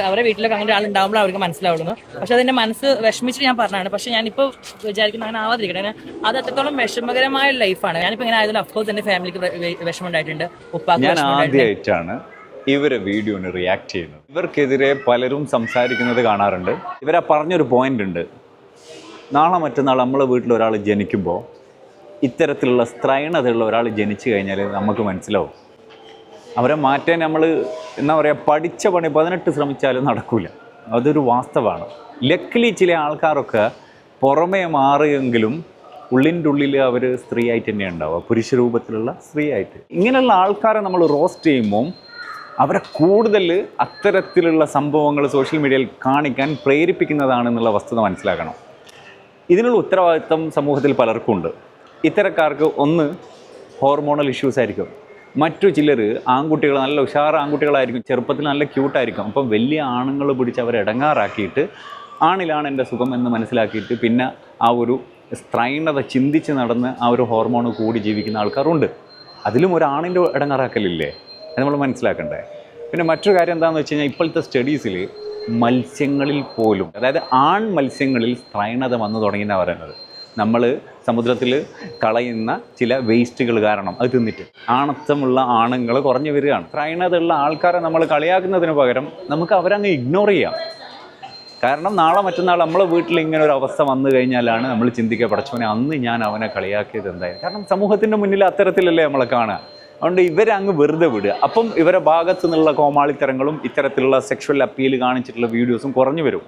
അവരുടെ വീട്ടിലൊക്കെ അങ്ങനെ ആളുണ്ടാകുമ്പോൾ അവർക്ക് മനസ്സിലാവുള്ളൂ. പക്ഷെ അതിന്റെ മനസ്സ് വിഷമിച്ചിട്ട് ഞാൻ പറഞ്ഞതാണ്. പക്ഷെ ഞാനിപ്പോൾ വിചാരിക്കുന്നത് അങ്ങനെ ആവാതിരിക്കട്ടെ. അത് അത്രത്തോളം വിഷമകരമായ ലൈഫാണ്. ഞാനിപ്പോൾ ഇങ്ങനെ ആയതുകൊണ്ട് അഫ്കോഴ്സ് എന്റെ ഫാമിലിക്ക് വിഷമം ഉണ്ടായിട്ടുണ്ട്, ഉപ്പാക്ക് ഞാൻ വിഷമം ആദ്യമായിട്ടാണ് ഇവരെ വീഡിയോന് റിയാക്ട് ചെയ്യുന്നത്. ഇവർക്കെതിരെ പലരും സംസാരിക്കുന്നത് കാണാറുണ്ട്. ഇവരാ പറഞ്ഞൊരു പോയിന്റ് ഉണ്ട്, നാളെ മറ്റന്നാൾ നമ്മളെ വീട്ടിൽ ഒരാൾ ജനിക്കുമ്പോൾ ഇത്തരത്തിലുള്ള സ്ത്രൈണതയുള്ള ഒരാൾ ജനിച്ചു കഴിഞ്ഞാൽ നമുക്ക് മനസ്സിലാവും അവരെ മാറ്റാൻ നമ്മൾ എന്താ പറയുക, പഠിച്ച പണി 18 ശ്രമിച്ചാലും നടക്കില്ല. അതൊരു വാസ്തവമാണ്. ലക്കിലി ചില ആൾക്കാരൊക്കെ പുറമേ മാറിയെങ്കിലും ഉള്ളിൻ്റെ ഉള്ളിൽ അവർ സ്ത്രീ ആയിട്ട് തന്നെ ഉണ്ടാവുക, പുരുഷ രൂപത്തിലുള്ള സ്ത്രീ ആയിട്ട്. ഇങ്ങനെയുള്ള ആൾക്കാരെ നമ്മൾ റോസ്റ്റ് ചെയ്യുമ്പോൾ അവരെ കൂടുതൽ അത്തരത്തിലുള്ള സംഭവങ്ങൾ സോഷ്യൽ മീഡിയയിൽ കാണിക്കാൻ പ്രേരിപ്പിക്കുന്നതാണെന്നുള്ള വസ്തുത മനസ്സിലാക്കണം. ഇതിനുള്ള ഉത്തരവാദിത്വം സമൂഹത്തിൽ പലർക്കും ഉണ്ട്. ഇത്തരക്കാർക്ക് ഒന്ന് ഹോർമോണൽ ഇഷ്യൂസ് ആയിരിക്കും, മറ്റു ചിലർ ആൺകുട്ടികൾ നല്ല ഉഷാർ ആൺകുട്ടികളായിരിക്കും, ചെറുപ്പത്തിൽ നല്ല ക്യൂട്ടായിരിക്കും. അപ്പം വലിയ ആണുങ്ങൾ പിടിച്ച് അവരെ ഇടങ്ങാറാക്കിയിട്ട് ആണിലാണ് എൻ്റെ സുഖം എന്ന് മനസ്സിലാക്കിയിട്ട് പിന്നെ ആ ഒരു സ്ത്രൈണത ചിന്തിച്ച് നടന്ന് ആ ഒരു ഹോർമോൺ കൂടി ജീവിക്കുന്ന ആൾക്കാരുണ്ട്. അതിലും ഒരു ആണിൻ്റെ ഇടങ്ങാറാക്കലില്ലേ, അത് നമ്മൾ മനസ്സിലാക്കണ്ടേ. പിന്നെ മറ്റൊരു കാര്യം എന്താണെന്ന് വെച്ച് കഴിഞ്ഞാൽ, ഇപ്പോഴത്തെ സ്റ്റഡീസിൽ മത്സ്യങ്ങളിൽ പോലും, അതായത് ആൺ മത്സ്യങ്ങളിൽ സ്ത്രൈണത വന്നു തുടങ്ങിയെന്നാണ് പറയുന്നത്. നമ്മൾ സമുദ്രത്തിൽ കളയുന്ന ചില വേസ്റ്റുകൾ കാരണം അത് തിന്നിട്ട് ആണത്തമുള്ള ആണുങ്ങൾ കുറഞ്ഞു വരികയാണ്. സ്ത്രൈണതയുള്ള ആൾക്കാരെ നമ്മൾ കളിയാക്കുന്നതിന് പകരം നമുക്ക് അവരങ്ങ് ഇഗ്നോർ ചെയ്യാം. കാരണം നാളെ മറ്റന്നാൾ നമ്മളെ വീട്ടിൽ ഇങ്ങനെ ഒരു അവസ്ഥ വന്നു കഴിഞ്ഞാലാണ് നമ്മൾ ചിന്തിക്കുക, പടച്ചോനെ അന്ന് ഞാൻ അവനെ കളിയാക്കിയത് എന്തായാലും. കാരണം സമൂഹത്തിൻ്റെ മുന്നിൽ അത്തരത്തിലല്ലേ നമ്മളെ കാണുക. അതുകൊണ്ട് ഇവരെ അങ്ങ് വെറുതെ വിടുക. അപ്പം ഇവരെ ഭാഗത്തു നിന്നുള്ള കോമാളിത്തരങ്ങളും ഇത്തരത്തിലുള്ള സെക്ഷൽ അപ്പീൽ കാണിച്ചിട്ടുള്ള വീഡിയോസും കുറഞ്ഞു വരും.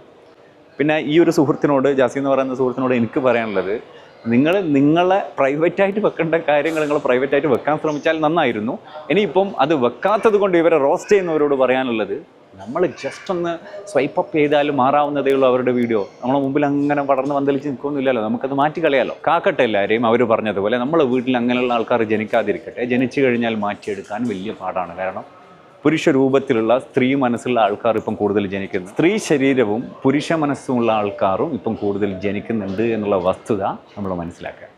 പിന്നെ ഈ ഒരു സുഹൃത്തിനോട്, ജാസി എന്ന് പറയുന്ന സുഹൃത്തിനോട് എനിക്ക് പറയാനുള്ളത്, നിങ്ങളെ പ്രൈവറ്റായിട്ട് വെക്കേണ്ട കാര്യങ്ങൾ നിങ്ങൾ പ്രൈവറ്റായിട്ട് വെക്കാൻ ശ്രമിച്ചാൽ നന്നായിരുന്നു. ഇനിയിപ്പം അത് വെക്കാത്തത് കൊണ്ട് ഇവരെ റോസ്റ്റ് ചെയ്യുന്നവരോട് പറയാനുള്ളത്, നമ്മൾ ജസ്റ്റ് ഒന്ന് സ്വൈപ്പ് അപ്പ് ചെയ്താലും മാറാവുന്നതേ ഉള്ളൂ അവരുടെ വീഡിയോ. നമ്മളെ മുമ്പിൽ അങ്ങനെ പടർന്ന് പന്തലിച്ച് നിൽക്കൊന്നുമില്ലല്ലോ, നമുക്കത് മാറ്റിക്കളയാലോ. കാക്കട്ടെ എല്ലാവരെയും അവർ പറഞ്ഞതുപോലെ നമ്മളെ വീട്ടിൽ അങ്ങനെയുള്ള ആൾക്കാർ ജനിക്കാതിരിക്കട്ടെ. ജനിച്ചു കഴിഞ്ഞാൽ മാറ്റിയെടുക്കാൻ വലിയ പാടാണ്. കാരണം പുരുഷ രൂപത്തിലുള്ള സ്ത്രീ മനസ്സുള്ള ആൾക്കാർ ഇപ്പം കൂടുതൽ ജനിക്കുന്നു, സ്ത്രീ ശരീരവും പുരുഷ മനസ്സുമുള്ള ആൾക്കാരും ഇപ്പം കൂടുതൽ ജനിക്കുന്നുണ്ട് എന്നുള്ള വസ്തുത നമ്മൾ മനസ്സിലാക്കുക.